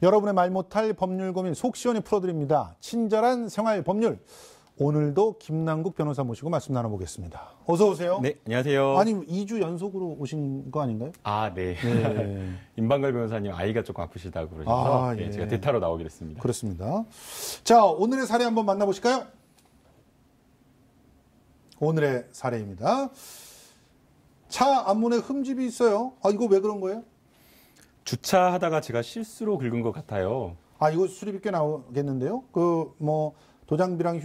여러분의 말 못할 법률 고민 속 시원히 풀어드립니다. 친절한 생활 법률. 오늘도 김남국 변호사 모시고 말씀 나눠보겠습니다. 어서 오세요. 네, 안녕하세요. 아니, 2주 연속으로 오신 거 아닌가요? 아, 네. 네. 임방걸 변호사님 아이가 조금 아프시다고 그러셔서 아, 예. 제가 대타로 나오기로 했습니다. 그렇습니다. 자, 오늘의 사례 한번 만나보실까요? 오늘의 사례입니다. 차 앞문에 흠집이 있어요. 아, 이거 왜 그런 거예요? 주차하다가 제가 실수로 긁은 것 같아요. 아, 이거 수리비 꽤 나오겠는데요? 도장비랑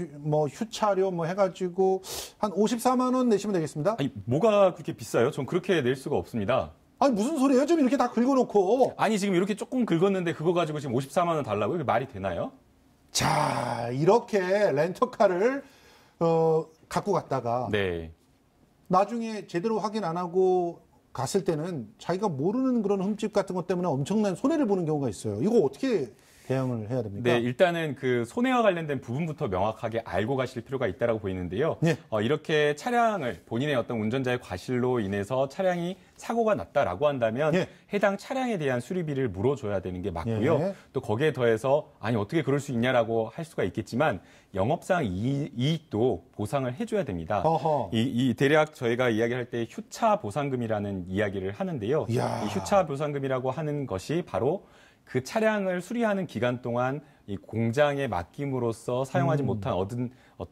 휴차료 해가지고 한 54만 원 내시면 되겠습니다. 아니, 뭐가 그렇게 비싸요? 전 그렇게 낼 수가 없습니다. 아니, 무슨 소리예요? 좀 이렇게 다 긁어놓고. 아니, 지금 이렇게 조금 긁었는데 그거 가지고 지금 54만 원 달라고요? 이게 말이 되나요? 자, 이렇게 렌터카를 갖고 갔다가 네. 나중에 제대로 확인 안 하고 갔을 때는 자기가 모르는 그런 흠집 같은 것 때문에 엄청난 손해를 보는 경우가 있어요. 이거 어떻게 대응을 해야 됩니까? 네, 일단은 그 손해와 관련된 부분부터 명확하게 알고 가실 필요가 있다고 보이는데요. 네. 이렇게 차량을 본인의 어떤 운전자의 과실로 인해서 차량이 사고가 났다라고 한다면 예. 해당 차량에 대한 수리비를 물어줘야 되는 게 맞고요. 예. 또 거기에 더해서 아니 어떻게 그럴 수 있냐라고 할 수가 있겠지만 영업상 이익도 보상을 해줘야 됩니다. 어허. 이 대략 저희가 이야기할 때 휴차 보상금이라는 이야기를 하는데요. 이야. 이 휴차 보상금이라고 하는 것이 바로 그 차량을 수리하는 기간 동안 이 공장에 맡김으로써 사용하지 못한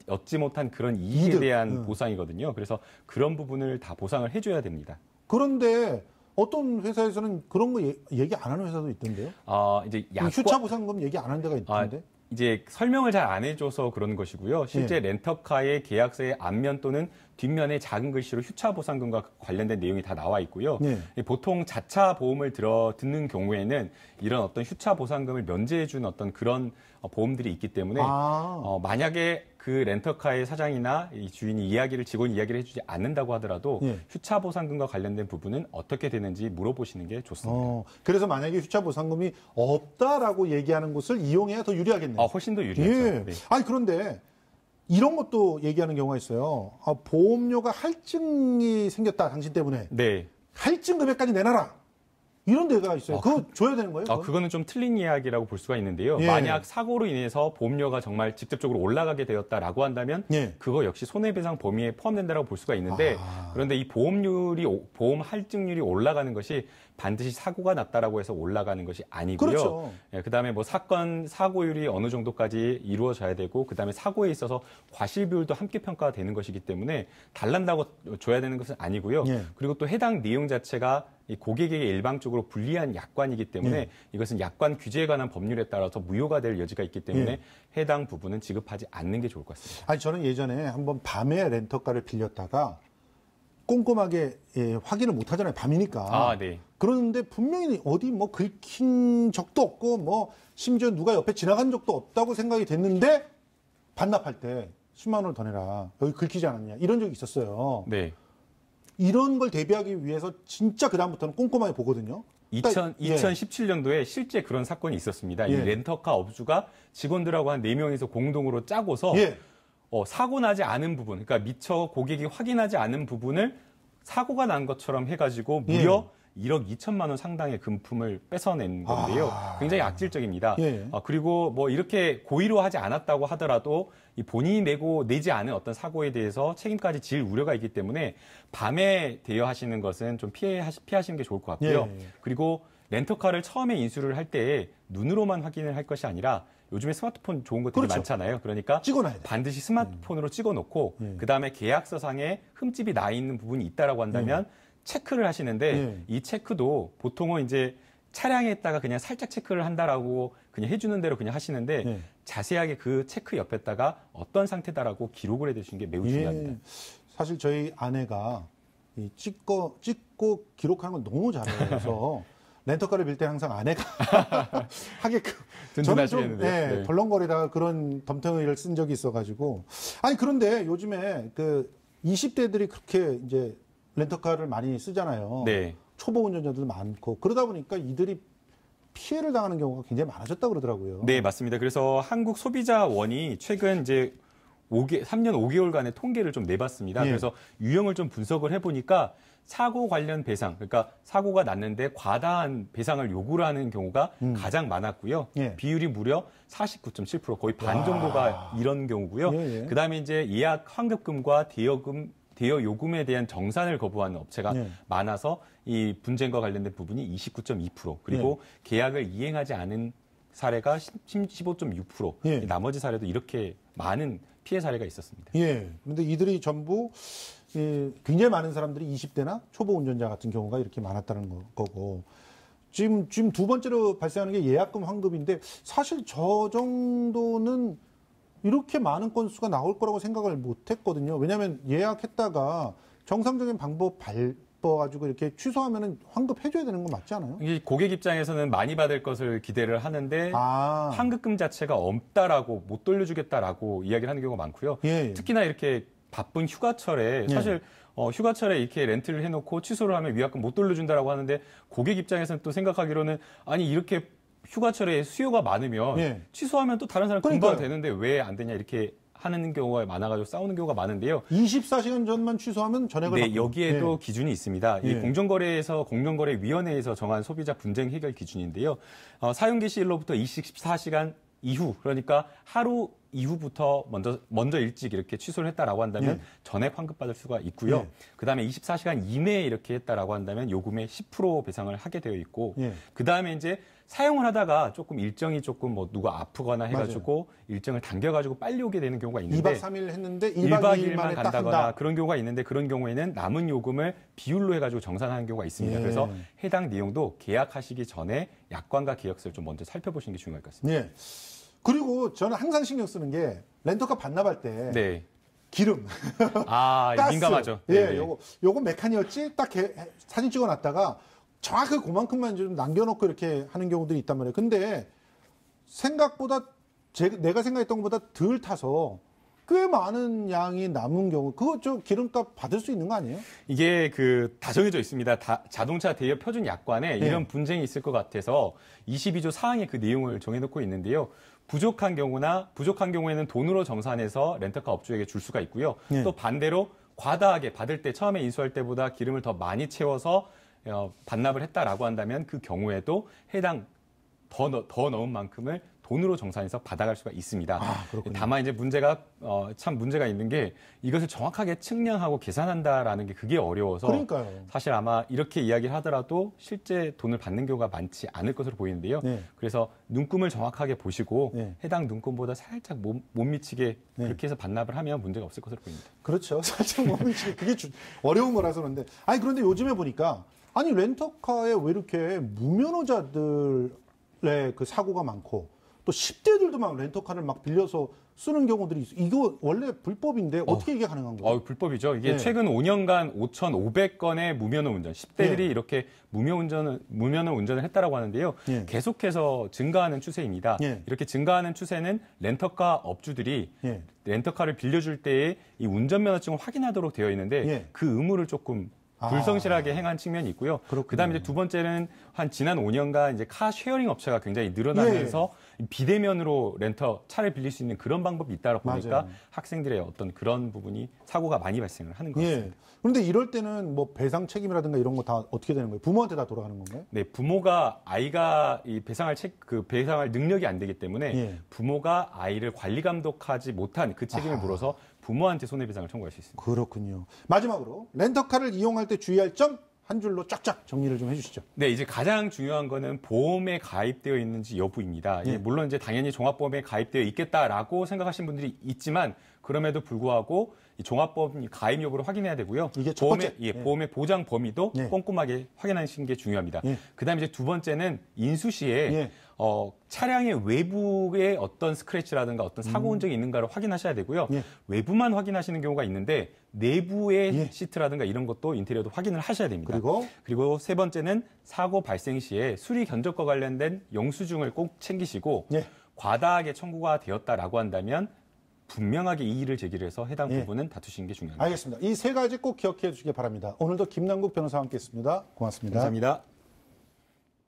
얻지 못한 그런 이익에 이득. 대한 보상이거든요. 그래서 그런 부분을 다 보상을 해줘야 됩니다. 그런데 어떤 회사에서는 그런 거 얘기 안 하는 회사도 있던데요? 이제 휴차 보상금 얘기 안 하는 데가 있던데? 이제 설명을 잘 안 해줘서 그러는 것이고요. 실제 예. 렌터카의 계약서의 앞면 또는 뒷면에 작은 글씨로 휴차 보상금과 관련된 내용이 다 나와 있고요. 예. 보통 자차 보험을 듣는 경우에는 이런 어떤 휴차 보상금을 면제해주는 어떤 그런 보험들이 있기 때문에 만약에 그 렌터카의 사장이나 이 주인이 직원이 이야기를 해주지 않는다고 하더라도 예. 휴차 보상금과 관련된 부분은 어떻게 되는지 물어보시는 게 좋습니다. 그래서 만약에 휴차 보상금이 없다라고 얘기하는 곳을 이용해야 더 유리하겠네요. 훨씬 더 유리하죠. 예. 네. 아니, 그런데 이런 것도 얘기하는 경우가 있어요. 보험료가 할증이 생겼다, 당신 때문에. 네. 할증 금액까지 내놔라. 이런 데가 있어요. 그거 줘야 되는 거예요? 그거는 좀 틀린 이야기라고 볼 수가 있는데요. 예. 만약 사고로 인해서 보험료가 정말 직접적으로 올라가게 되었다라고 한다면 예. 그거 역시 손해배상 범위에 포함된다고 볼 수가 있는데 그런데 이 보험 할증률이 올라가는 것이 반드시 사고가 났다라고 해서 올라가는 것이 아니고요. 그렇죠. 예, 그다음에 사고율이 어느 정도까지 이루어져야 되고 그다음에 사고에 있어서 과실 비율도 함께 평가가 되는 것이기 때문에 달란다고 줘야 되는 것은 아니고요. 예. 그리고 또 해당 내용 자체가 이 고객에게 일방적으로 불리한 약관이기 때문에 예. 이것은 약관 규제에 관한 법률에 따라서 무효가 될 여지가 있기 때문에 예. 해당 부분은 지급하지 않는 게 좋을 것 같습니다. 아니, 저는 예전에 한번 밤에 렌터카를 빌렸다가 꼼꼼하게 확인을 못 하잖아요. 밤이니까. 네. 그런데 분명히 어디 긁힌 적도 없고 심지어 누가 옆에 지나간 적도 없다고 생각이 됐는데 반납할 때 10만 원을 더 내라. 여기 긁히지 않았냐. 이런 적이 있었어요. 네. 이런 걸 대비하기 위해서 진짜 그다음부터는 꼼꼼하게 보거든요. 2017년도에 실제 그런 사건이 있었습니다. 예. 이 렌터카 업주가 직원들하고 한 4명이서 공동으로 짜고서 예. 사고 나지 않은 부분, 그러니까 미처 고객이 확인하지 않은 부분을 사고가 난 것처럼 해가지고 무려 1억 2천만 원 상당의 금품을 뺏어낸 건데요. 굉장히 악질적입니다. 예. 그리고 이렇게 고의로 하지 않았다고 하더라도 이 본인이 내지 않은 어떤 사고에 대해서 책임까지 질 우려가 있기 때문에 밤에 대여하시는 것은 좀 피하시는 게 좋을 것 같고요. 예. 그리고 렌터카를 처음에 인수를 할 때 눈으로만 확인을 할 것이 아니라 요즘에 스마트폰 좋은 것들이 그렇죠. 많잖아요. 그러니까 찍어놔야 돼요. 반드시 스마트폰으로 찍어놓고 그다음에 계약서상에 흠집이 나 있는 부분이 있다라고 한다면 체크를 하시는데 이 체크도 보통은 이제 차량에다가 그냥 살짝 체크를 한다라고 그냥 해주는 대로 그냥 하시는데 자세하게 그 체크 옆에다가 어떤 상태다라고 기록을 해두시는 게 매우 중요합니다. 사실 저희 아내가 찍고 기록하는 걸 너무 잘해서 렌터카를 빌 때 항상 아내가 하게끔 저는 좀 덜렁거리다가 그런 덤텅이를 쓴 적이 있어가지고 아니 그런데 요즘에 20대들이 그렇게 이제 렌터카를 많이 쓰잖아요. 네. 초보 운전자들 많고 그러다 보니까 이들이 피해를 당하는 경우가 굉장히 많아졌다고 그러더라고요. 네, 맞습니다. 그래서 한국소비자원이 최근 이제 3년 5개월간의 통계를 좀 내봤습니다. 예. 그래서 유형을 좀 분석을 해보니까 사고 관련 배상, 그러니까 사고가 났는데 과다한 배상을 요구를 하는 경우가 가장 많았고요. 예. 비율이 무려 49.7%, 거의 반 정도가 이런 경우고요. 예, 예. 그다음에 이제 예약 환급금과 대여 요금에 대한 정산을 거부하는 업체가 예. 많아서 이 분쟁과 관련된 부분이 29.2%, 그리고 계약을 이행하지 않은 사례가 15.6%, 예. 나머지 사례도 이렇게 많은 피해 사례가 있었습니다. 예. 그런데 이들이 전부 굉장히 많은 사람들이 20대나 초보 운전자 같은 경우가 이렇게 많았다는 거고, 지금 두 번째로 발생하는 게 예약금 환급인데, 사실 저 정도는 이렇게 많은 건수가 나올 거라고 생각을 못 했거든요. 왜냐하면 예약했다가 정상적인 방법 밟아가지고 이렇게 취소하면은 환급해줘야 되는 거 맞지 않아요? 이 고객 입장에서는 많이 받을 것을 기대를 하는데 환급금 자체가 없다라고 못 돌려주겠다라고 이야기를 하는 경우가 많고요. 예. 특히나 이렇게 바쁜 휴가철에 사실 휴가철에 이렇게 렌트를 해놓고 취소를 하면 위약금 못 돌려준다라고 하는데, 고객 입장에서는 또 생각하기로는 아니 이렇게 휴가철에 수요가 많으면 취소하면 또 다른 사람 금방 되는데 왜 안 되냐 이렇게 하는 경우가 많아가지고 싸우는 경우가 많은데요. 24시간 전만 취소하면 전액을 네, 여기에도 기준이 있습니다. 이 공정거래위원회에서 정한 소비자 분쟁 해결 기준인데요. 사용 개시일로부터 24시간 이후, 그러니까 하루 이후부터 먼저 일찍 이렇게 취소를 했다라고 한다면 전액 환급받을 수가 있고요. 그다음에 24시간 이내에 이렇게 했다라고 한다면 요금의 10% 배상을 하게 되어 있고, 그다음에 이제 사용을 하다가 조금 일정이 조금 뭐 누가 아프거나 해가지고 일정을 당겨가지고 빨리 오게 되는 경우가 있는데 2박 3일 했는데 1박 2일만 딱 간다거나 한다. 그런 경우가 있는데, 그런 경우에는 남은 요금을 비율로 해가지고 정산하는 경우가 있습니다. 그래서 해당 내용도 계약하시기 전에 약관과 계약서를 좀 먼저 살펴보시는 게 중요할 것 같습니다. 예. 그리고 저는 항상 신경 쓰는 게 렌터카 반납할 때 기름, 가스. 민감하죠. 예, 요거 메칸이었지? 딱 사진 찍어놨다가 정확하게 그만큼만 좀 남겨놓고 이렇게 하는 경우들이 있단 말이에요. 근데 생각보다 내가 생각했던 것보다 덜 타서 꽤 많은 양이 남은 경우, 그거 저 기름값 받을 수 있는 거 아니에요? 이게 다 정해져 있습니다. 자동차 대여 표준 약관에 이런 분쟁이 있을 것 같아서 22조 4항에 그 내용을 정해놓고 있는데요. 부족한 경우에는 돈으로 정산해서 렌터카 업주에게 줄 수가 있고요. 또 반대로 과다하게 받을 때, 처음에 인수할 때보다 기름을 더 많이 채워서 반납을 했다라고 한다면 그 경우에도 해당 더 넣은 만큼을 돈으로 정산해서 받아갈 수가 있습니다. 다만 이제 참 문제가 있는 게, 이것을 정확하게 측량하고 계산한다라는 게 그게 어려워서, 그러니까요. 사실 아마 이렇게 이야기를 하더라도 실제 돈을 받는 경우가 많지 않을 것으로 보이는데요. 그래서 눈금을 정확하게 보시고 해당 눈금보다 살짝 못 미치게 그렇게 해서 반납을 하면 문제가 없을 것으로 보입니다. 그렇죠. 살짝 못 미치게 그게 어려운 거라서 그런데. 그런데 요즘에 보니까 렌터카에 왜 이렇게 무면허자들의 그 사고가 많고, 또 10대들도 막 렌터카를 막 빌려서 쓰는 경우들이 있어요. 이거 원래 불법인데 어떻게 이게 가능한 거예요? 불법이죠. 이게 최근 5년간 5,500건의 무면허 운전, 10대들이 이렇게 무면허 운전을 했다라고 하는데요. 계속해서 증가하는 추세입니다. 이렇게 증가하는 추세는 렌터카 업주들이 렌터카를 빌려줄 때에 이 운전면허증을 확인하도록 되어 있는데 그 의무를 조금 불성실하게 행한 측면이 있고요. 그다음에 이제 두 번째는 지난 5년간 이제 카 쉐어링 업체가 굉장히 늘어나면서 비대면으로 차를 빌릴 수 있는 그런 방법이 있다고 보니까 학생들의 어떤 그런 부분이 사고가 많이 발생을 하는 것 같습니다. 그런데 이럴 때는 뭐 배상 책임이라든가 이런 거 다 어떻게 되는 거예요? 부모한테 다 돌아가는 건가요? 네, 부모가 아이가 이 배상할 능력이 안 되기 때문에 부모가 아이를 관리 감독하지 못한 그 책임을 물어서 부모한테 손해배상을 청구할 수 있습니다. 그렇군요. 마지막으로 렌터카를 이용할 때 주의할 점 한 줄로 쫙쫙 정리를 좀 해주시죠. 네, 이제 가장 중요한 거는 보험에 가입되어 있는지 여부입니다. 물론 이제 당연히 종합보험에 가입되어 있겠다라고 생각하시는 분들이 있지만, 그럼에도 불구하고 이 종합보험 가입 여부를 확인해야 되고요. 이게 첫 번째. 보험의 보장 범위도 꼼꼼하게 확인하시는 게 중요합니다. 그다음에 이제 두 번째는 인수 시에 차량의 외부에 어떤 스크래치라든가 어떤 사고 흔적이 있는가를 확인하셔야 되고요. 외부만 확인하시는 경우가 있는데 내부의 시트라든가 이런 것도 인테리어도 확인을 하셔야 됩니다. 그리고 세 번째는 사고 발생 시에 수리 견적과 관련된 영수증을 꼭 챙기시고, 과다하게 청구가 되었다라고 한다면 분명하게 이의를 제기해서 해당 부분은 다투시는 게 중요합니다. 알겠습니다. 이 세 가지 꼭 기억해 주시기 바랍니다. 오늘도 김남국 변호사와 함께했습니다. 고맙습니다. 감사합니다.